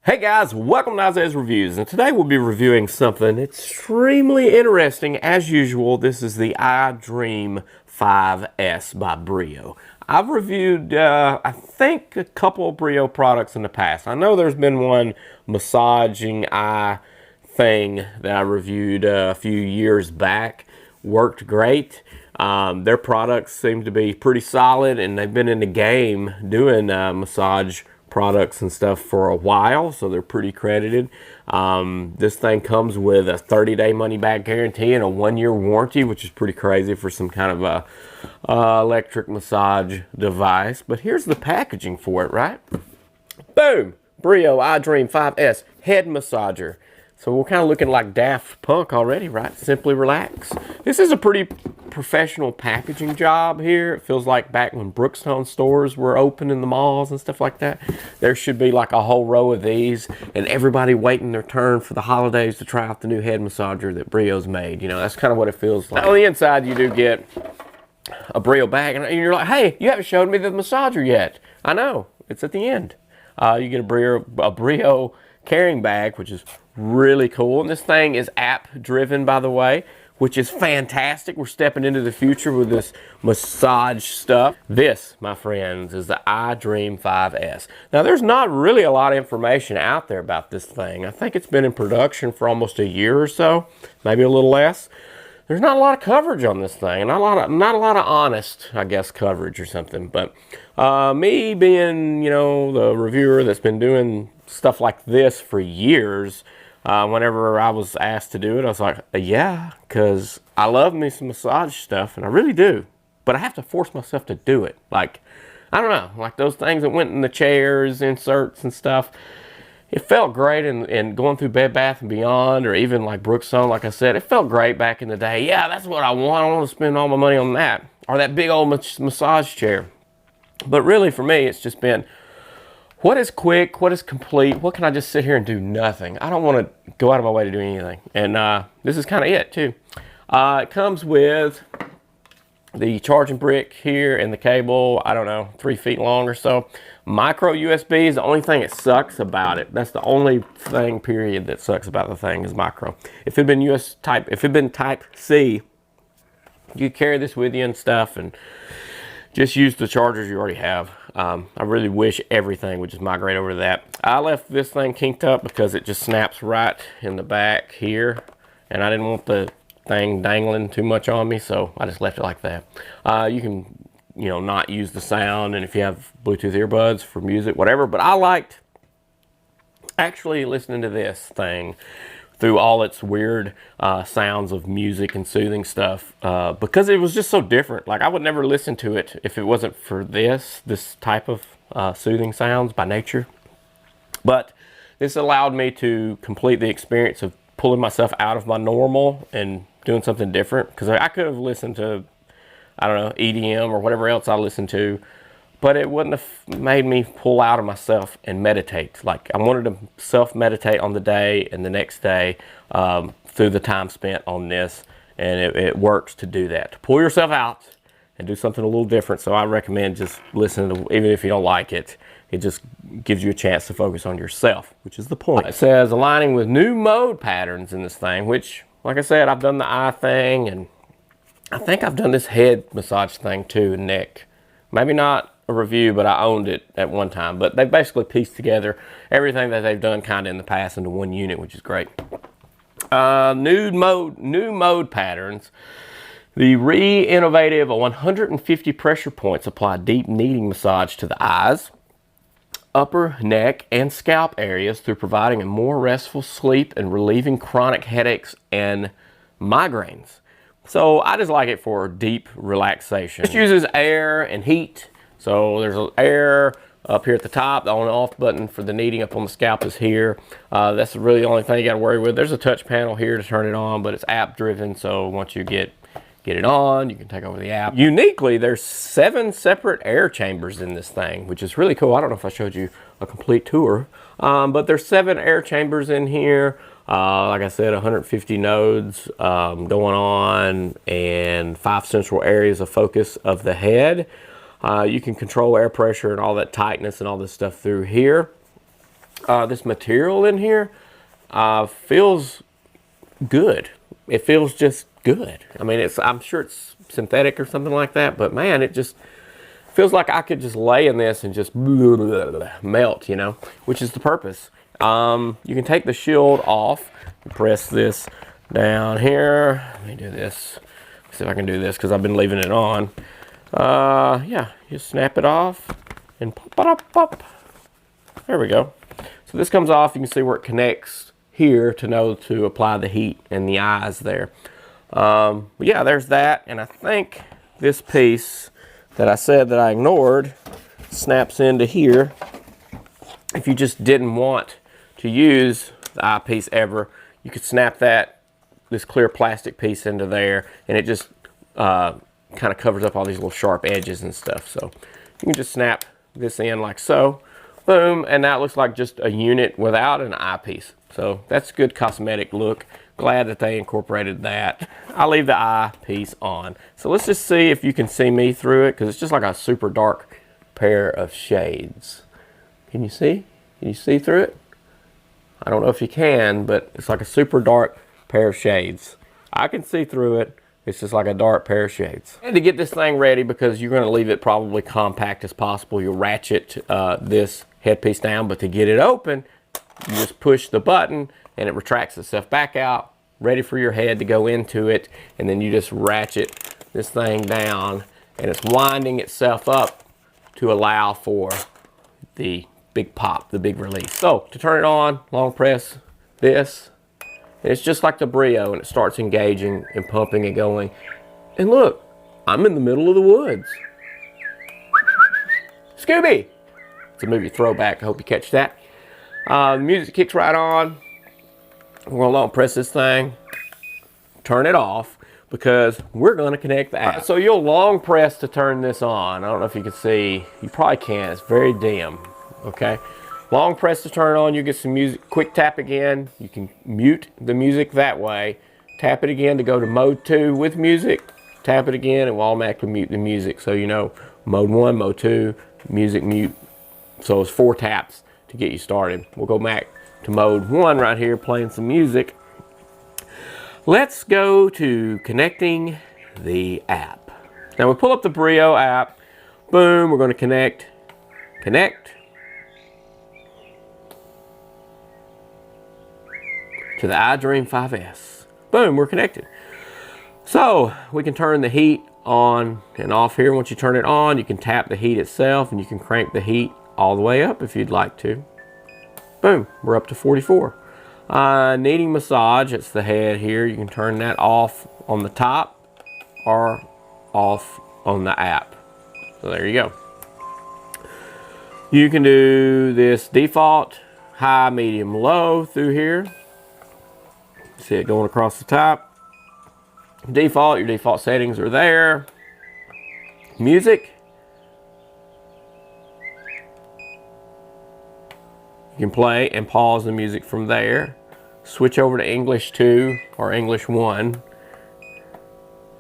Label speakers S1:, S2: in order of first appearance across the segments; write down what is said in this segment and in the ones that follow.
S1: Hey guys, welcome to Isaiah's Reviews, and today we'll be reviewing something extremely interesting. As usual, this is the iDream 5S by Breo. I've reviewed, I think, a couple of Breo products in the past. I know there's been one massaging eye thing that I reviewed a few years back. Worked great. Their products seem to be pretty solid, and they've been in the game doing massage products and stuff for a while, so they're pretty credited. This thing comes with a 30-day money-back guarantee and a 1-year warranty, which is pretty crazy for some kind of a electric massage device. But here's the packaging for it, right? Boom! Breo iDream 5S head massager. So we're kind of looking like Daft Punk already, right? Simply relax. This is a pretty professional packaging job here. It feels like back when Brookstone stores were open in the malls and stuff like that. There should be like a whole row of these and everybody waiting their turn for the holidays to try out the new head massager that Breo's made. You know, that's kind of what it feels like. On the inside, you do get a Breo bag, and you're like, hey, you haven't showed me the massager yet. I know, it's at the end. You get a Breo carrying bag, which is really cool. And this thing is app driven, by the way, which is fantastic. We're stepping into the future with this massage stuff. This, my friends, is the iDream 5S. Now, there's not really a lot of information out there about this thing. I think it's been in production for almost a year or so, maybe a little less. There's not a lot of coverage on this thing. Not a lot of honest, I guess, coverage or something. But me being, you know, the reviewer that's been doing stuff like this for years, whenever I was asked to do it, I was like, yeah, because I love me some massage stuff, and I really do. But I have to force myself to do it. Like, I don't know, like those things that went in the chairs, inserts and stuff. It felt great in going through Bed Bath & Beyond, or even like Brookstone, like I said. It felt great back in the day. Yeah, that's what I want. I want to spend all my money on that. Or that big old massage chair. But really, for me, it's just been, what is quick? What is complete? What can I just sit here and do nothing? I don't want to go out of my way to do anything. And this is kind of it, too. It comes with the charging brick here and the cable, I don't know, 3 feet long or so. Micro USB is the only thing that sucks about it. That's the only thing, period, that sucks about the thing is micro. If it had been type C, you carry this with you and stuff and just use the chargers you already have. I really wish everything would just migrate over to that. I left this thing kinked up because it just snaps right in the back here, and I didn't want the thing dangling too much on me, so I just left it like that. You can, you know, not use the sound, and if you have Bluetooth earbuds for music, whatever, but I liked actually listening to this thing through all its weird sounds of music and soothing stuff, because it was just so different. Like, I would never listen to it if it wasn't for this type of soothing sounds by nature. But this allowed me to complete the experience of pulling myself out of my normal and doing something different, because I could have listened to, I don't know, EDM or whatever else I listened to, but it wouldn't have made me pull out of myself and meditate. Like, I wanted to self-meditate on the day and the next day through the time spent on this, and it works to do that. To pull yourself out and do something a little different. So I recommend just listening to, even if you don't like it, it just gives you a chance to focus on yourself, which is the point. It says aligning with new mode patterns in this thing, which, like I said, I've done the eye thing, and I think I've done this head massage thing too, neck. Maybe not a review, but I owned it at one time. But they basically pieced together everything that they've done kind of in the past into one unit, which is great. New mode patterns. The re-innovative 150 pressure points apply deep kneading massage to the eyes, upper, neck, and scalp areas through providing a more restful sleep and relieving chronic headaches and migraines. So I just like it for deep relaxation. It uses air and heat. So there's air up here at the top. The on and off button for the kneading up on the scalp is here. That's really the only thing you got to worry with. There's a touch panel here to turn it on, but it's app driven. So once you get it on, you can take over the app. Uniquely, there's 7 separate air chambers in this thing, which is really cool. I don't know if I showed you a complete tour, but there's 7 air chambers in here. Like I said, 150 nodes going on, and 5 central areas of focus of the head. You can control air pressure and all that tightness and all this stuff through here. This material in here feels good. It feels just good. I mean, I'm sure it's synthetic or something like that, but man, it just feels like I could just lay in this and just melt, you know, which is the purpose. You can take the shield off, press this down here. Let me do this. See if I can do this because I've been leaving it on. Yeah, just snap it off and pop it up, pop. There we go. So this comes off. You can see where it connects here to know to apply the heat and the eyes there. But yeah, there's that. And I think this piece that I said that I ignored snaps into here. If you just didn't want to use the eyepiece ever, you could snap this clear plastic piece into there, and it just kind of covers up all these little sharp edges and stuff. So you can just snap this in like so, boom, and that looks like just a unit without an eyepiece. So that's a good cosmetic look. Glad that they incorporated that. I'll leave the eyepiece on. So let's just see if you can see me through it, because it's just like a super dark pair of shades. Can you see? Can you see through it? I don't know if you can, but it's like a super dark pair of shades. I can see through it. It's just like a dark pair of shades. And to get this thing ready, because you're going to leave it probably compact as possible, you'll ratchet this headpiece down, but to get it open, you just push the button and it retracts itself back out, ready for your head to go into it, and then you just ratchet this thing down, and it's winding itself up to allow for the big pop, the big release. So to turn it on, long press this, and it's just like the Breo, and it starts engaging and pumping and going. And look, I'm in the middle of the woods. Scooby! It's a movie throwback, I hope you catch that. The music kicks right on. We're gonna long press this thing, turn it off, because we're gonna connect the app. So you'll long press to turn this on. I don't know if you can see, you probably can't, it's very dim, okay? Long press to turn it on, you get some music, quick tap again. You can mute the music that way. Tap it again to go to mode 2 with music. Tap it again, it will automatically mute the music. So you know, mode 1, mode 2, music mute. So it's 4 taps to get you started. We'll go back to mode 1 right here, playing some music. Let's go to connecting the app. Now we pull up the Breo app. Boom, we're gonna connect. To the iDream 5S. Boom, we're connected. So we can turn the heat on and off here. Once you turn it on, you can tap the heat itself, and you can crank the heat all the way up if you'd like to. Boom, we're up to 44. Kneading massage, it's the head here. You can turn that off on the top or off on the app. So there you go. You can do this default, high, medium, low through here. See it going across the top. Default, your default settings are there. Music. You can play and pause the music from there. Switch over to English 2 or English 1.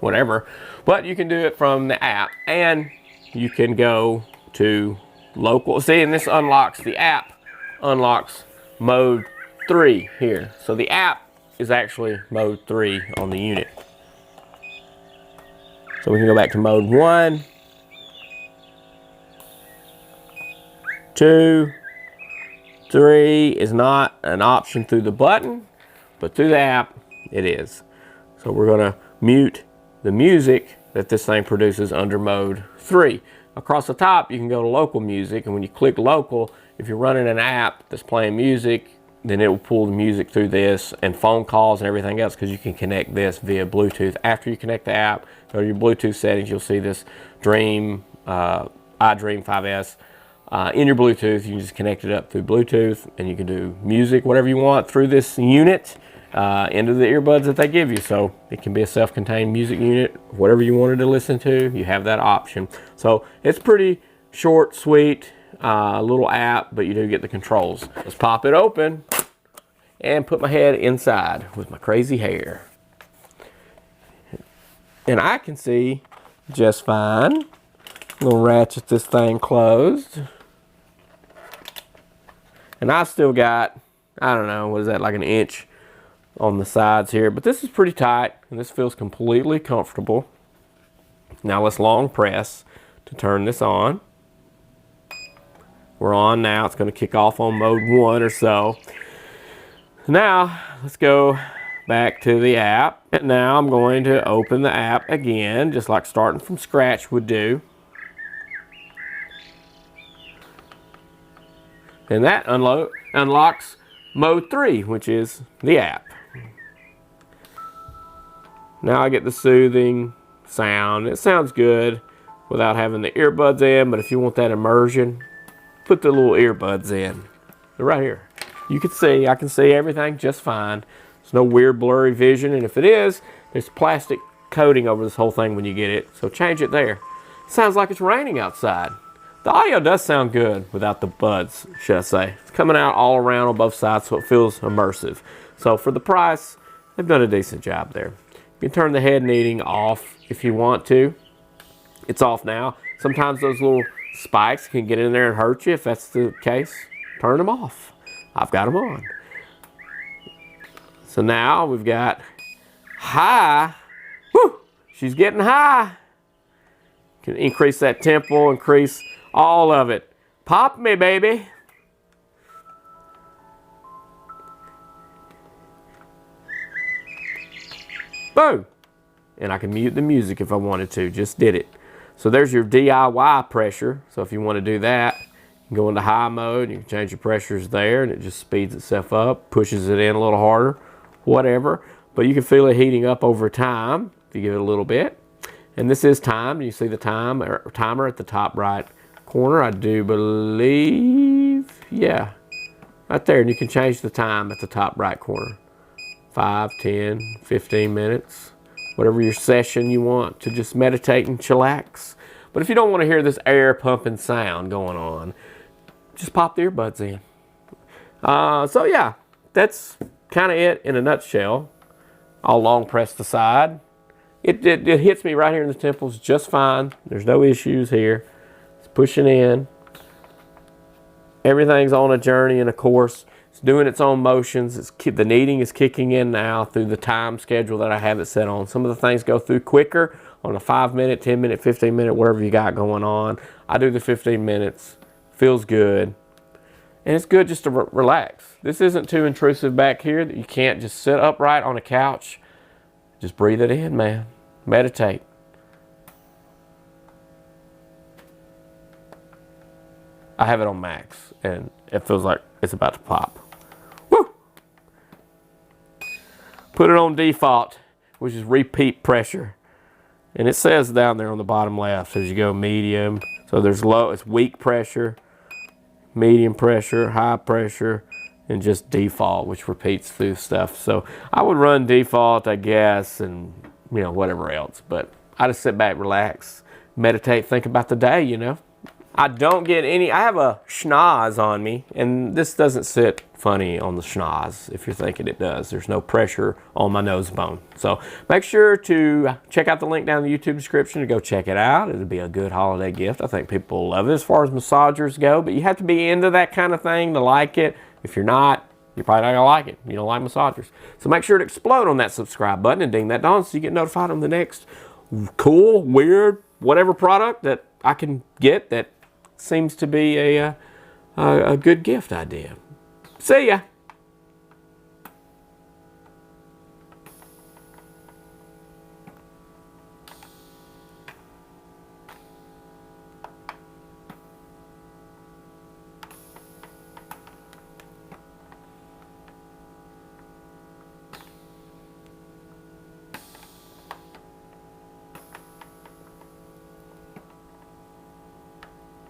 S1: Whatever. But you can do it from the app. And you can go to local. See, and this unlocks, the app unlocks mode 3 here. So the app is actually mode 3 on the unit. So we can go back to mode 1, 2, 3 is not an option through the button, but through the app it is. So we're gonna mute the music that this thing produces under mode 3. Across the top you can go to local music, and when you click local, if you're running an app that's playing music, then it will pull the music through this, and phone calls and everything else, because you can connect this via Bluetooth. After you connect the app, go to your Bluetooth settings, you'll see this iDream 5S in your Bluetooth. You can just connect it up through Bluetooth, and you can do music, whatever you want, through this unit into the earbuds that they give you. So it can be a self-contained music unit, whatever you wanted to listen to, you have that option. So it's pretty short, sweet, little app, but you do get the controls. Let's pop it open and put my head inside with my crazy hair. And I can see just fine. I'm gonna ratchet this thing closed. And I still got, I don't know, what is that, like an inch on the sides here. But this is pretty tight, and this feels completely comfortable. Now let's long press to turn this on. We're on now. It's going to kick off on mode 1 or so. Now let's go back to the app. And now I'm going to open the app again, just like starting from scratch would do. And that unlocks mode 3, which is the app. Now I get the soothing sound. It sounds good without having the earbuds in, but if you want that immersion, put the little earbuds in. They're right here. You can see, I can see everything just fine. There's no weird blurry vision, and if it is, there's plastic coating over this whole thing when you get it, so change it there. It sounds like it's raining outside. The audio does sound good without the buds, should I say. It's coming out all around on both sides, so it feels immersive. So for the price, they've done a decent job there. You can turn the head kneading off if you want to. It's off now. Sometimes those little spikes can get in there and hurt you. If that's the case, turn them off. I've got them on. So now we've got high. Woo! She's getting high. Can increase that tempo, increase all of it. Pop me, baby. Boom. And I can mute the music if I wanted to. Just did it. So there's your DIY pressure. So if you want to do that, you can go into high mode. You can change your pressures there, and it just speeds itself up, pushes it in a little harder, whatever. But you can feel it heating up over time if you give it a little bit. And this is timed. You see the timer at the top right corner. I do believe, yeah, right there. And you can change the time at the top right corner. 5, 10, 15 minutes. Whatever your session you want to just meditate and chillax. But if you don't want to hear this air pumping sound going on, just pop the earbuds in. So yeah, that's kind of it in a nutshell. I'll long press the side. It hits me right here in the temples just fine. There's no issues here. It's pushing in. Everything's on a journey and a course. It's doing its own motions. The kneading is kicking in now through the time schedule that I have it set on. Some of the things go through quicker on a 5-minute, 10-minute, 15-minute, whatever you got going on. I do the 15 minutes. Feels good. And it's good just to relax. This isn't too intrusive back here that you can't just sit upright on a couch. Just breathe it in, man. Meditate. I have it on max, and it feels like it's about to pop. Woo! Put it on default, which is repeat pressure. And it says down there on the bottom left, as you go medium. So there's low, it's weak pressure, medium pressure, high pressure, and just default, which repeats through stuff. So I would run default, I guess, and you know, whatever else. But I just sit back, relax, meditate, think about the day, you know. I don't get any, I have a schnoz on me, and this doesn't sit funny on the schnoz if you're thinking it does. There's no pressure on my nose bone. So make sure to check out the link down in the YouTube description to go check it out. It'll be a good holiday gift. I think people will love it as far as massagers go, but you have to be into that kind of thing to like it. If you're not, you're probably not gonna like it. You don't like massagers. So make sure to explode on that subscribe button and ding that dong so you get notified on the next cool, weird, whatever product that I can get that seems to be a good gift idea. See ya.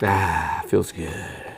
S1: Ah, feels good.